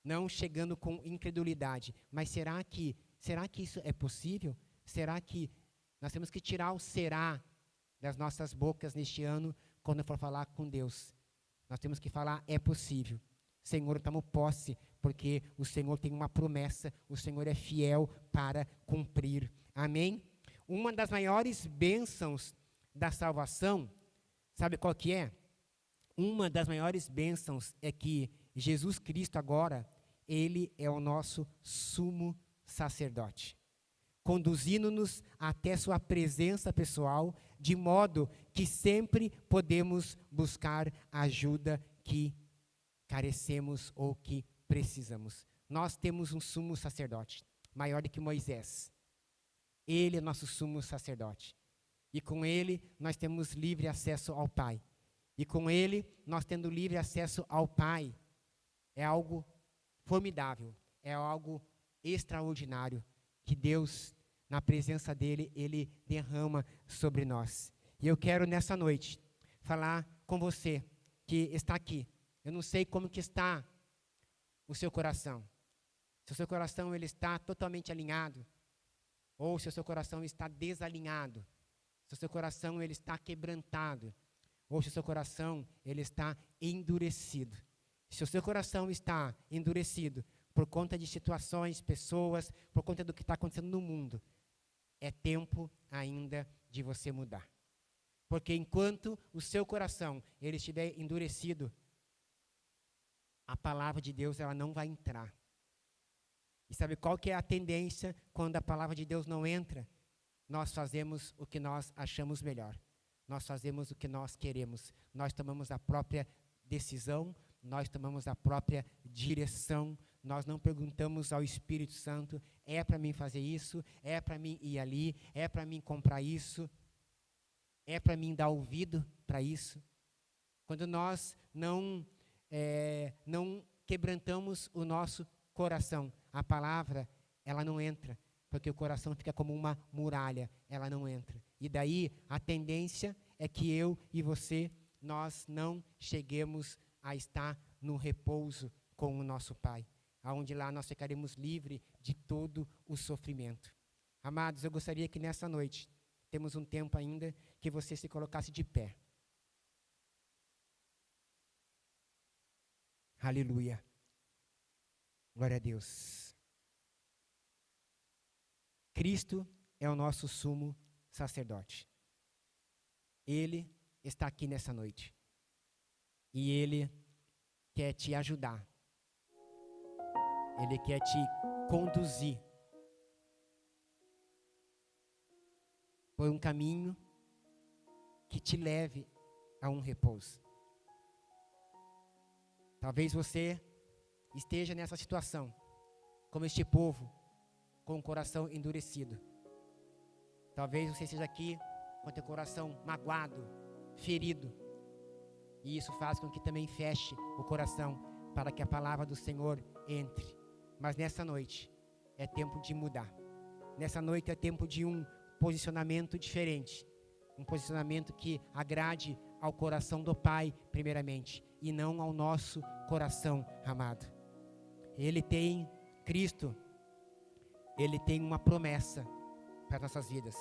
não chegando com incredulidade. Mas será que isso é possível? Será que nós temos que tirar o será das nossas bocas neste ano, quando for falar com Deus? Nós temos que falar, é possível. Senhor, tamo posse, porque o Senhor tem uma promessa, o Senhor é fiel para cumprir. Amém? Uma das maiores bênçãos da salvação, sabe qual que é? Uma das maiores bênçãos é que Jesus Cristo agora, Ele é o nosso sumo sacerdote, conduzindo-nos até sua presença pessoal, de modo que sempre podemos buscar a ajuda que carecemos ou que precisamos. Nós temos um sumo sacerdote, maior do que Moisés. Ele é nosso sumo sacerdote. E com ele nós temos livre acesso ao Pai. E com ele, nós tendo livre acesso ao Pai, é algo formidável, é algo extraordinário, que Deus, na presença dele, ele derrama sobre nós. E eu quero nessa noite falar com você que está aqui. Eu não sei como que está o seu coração. Se o seu coração ele está totalmente alinhado, ou se o seu coração está desalinhado, se o seu coração ele está quebrantado, ou se o seu coração ele está endurecido. Se o seu coração está endurecido por conta de situações, pessoas, por conta do que está acontecendo no mundo, é tempo ainda de você mudar. Porque enquanto o seu coração ele estiver endurecido, a palavra de Deus ela não vai entrar. E sabe qual que é a tendência quando a palavra de Deus não entra? Nós fazemos o que nós achamos melhor. Nós fazemos o que nós queremos. Nós tomamos a própria decisão, nós tomamos a própria direção. Nós não perguntamos ao Espírito Santo, é para mim fazer isso? É para mim ir ali? É para mim comprar isso? É para mim dar ouvido para isso? Quando nós não quebrantamos o nosso coração, a palavra, ela não entra, porque o coração fica como uma muralha, ela não entra. E daí, a tendência é que eu e você, nós não cheguemos a estar no repouso com o nosso Pai, aonde lá nós ficaremos livres de todo o sofrimento. Amados, eu gostaria que nessa noite, temos um tempo ainda, que você se colocasse de pé. Aleluia. Glória a Deus. Cristo é o nosso sumo sacerdote. Ele está aqui nessa noite. E Ele quer te ajudar. Ele quer te conduzir por um caminho que te leve a um repouso. Talvez você esteja nessa situação, como este povo, com o coração endurecido. Talvez você esteja aqui com o teu coração magoado, ferido. E isso faz com que também feche o coração para que a palavra do Senhor entre. Mas nessa noite é tempo de mudar. Nessa noite é tempo de um posicionamento diferente. Um posicionamento que agrade ao coração do Pai, primeiramente, e não ao nosso coração, amado. Ele tem, Cristo, Ele tem uma promessa para as nossas vidas.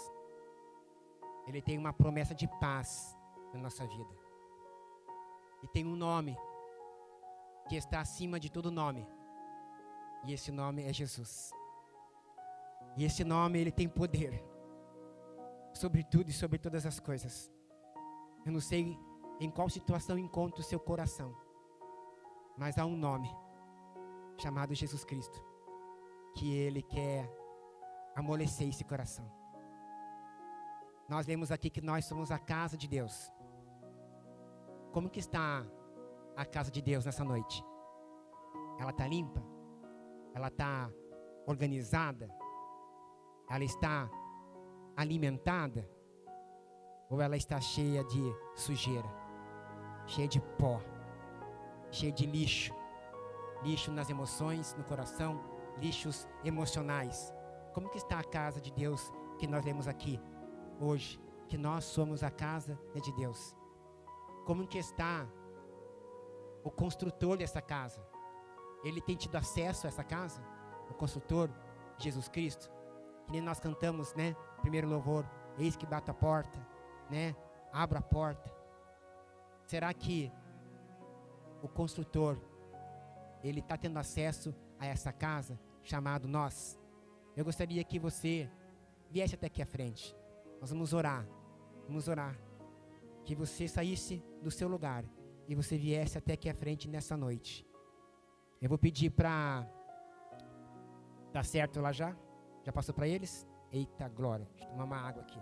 Ele tem uma promessa de paz na nossa vida. E tem um nome que está acima de todo nome. E esse nome é Jesus. E esse nome, ele tem poder sobre tudo e sobre todas as coisas. Eu não sei em qual situação encontra o seu coração, mas há um nome chamado Jesus Cristo, que Ele quer amolecer esse coração. Nós lemos aqui que nós somos a casa de Deus. Como que está a casa de Deus nessa noite? Ela está limpa? Ela está organizada? Ela está alimentada? Ou ela está cheia de sujeira? Cheia de pó? Cheia de lixo? Lixo nas emoções, no coração, lixos emocionais. Como que está a casa de Deus que nós lemos aqui hoje? Que nós somos a casa de Deus. Como que está o construtor dessa casa? Ele tem tido acesso a essa casa? O construtor, Jesus Cristo? Que nem nós cantamos, né? Primeiro louvor, eis que bato a porta, né? Abro a porta. Será que o construtor, ele está tendo acesso a essa casa, chamado nós? Eu gostaria que você viesse até aqui à frente. Nós vamos orar. Vamos orar. Que você saísse do seu lugar e você viesse até aqui à frente nessa noite. Eu vou pedir para... Tá certo lá já? Já passou para eles? Eita glória. Deixa eu tomar uma água aqui.